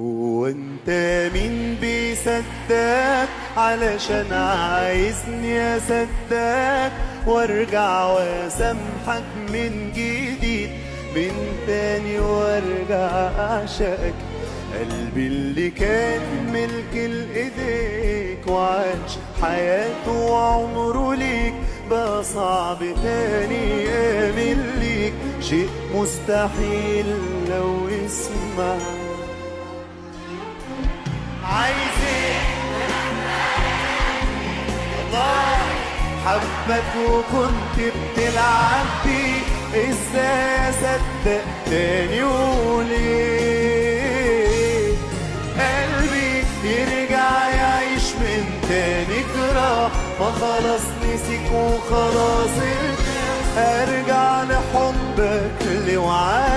هو انت مين بيصدق علشان عايزني اصدقك وارجع واسامحك من جديد من تاني وارجع اعشقك؟ قلبي اللي كان ملك لايديك وعاش حياته وعمره ليك بقى صعب تاني امل ليك، شيء مستحيل لو اسمع. عايز ايه؟ الله حبك وكنت بتلعب بيه، ازاي اصدق تاني وليه؟ قلبي يرجع يعيش من تاني جراح، ما خلاص نسيك وخلاص ارجع لحبك اللي وعاك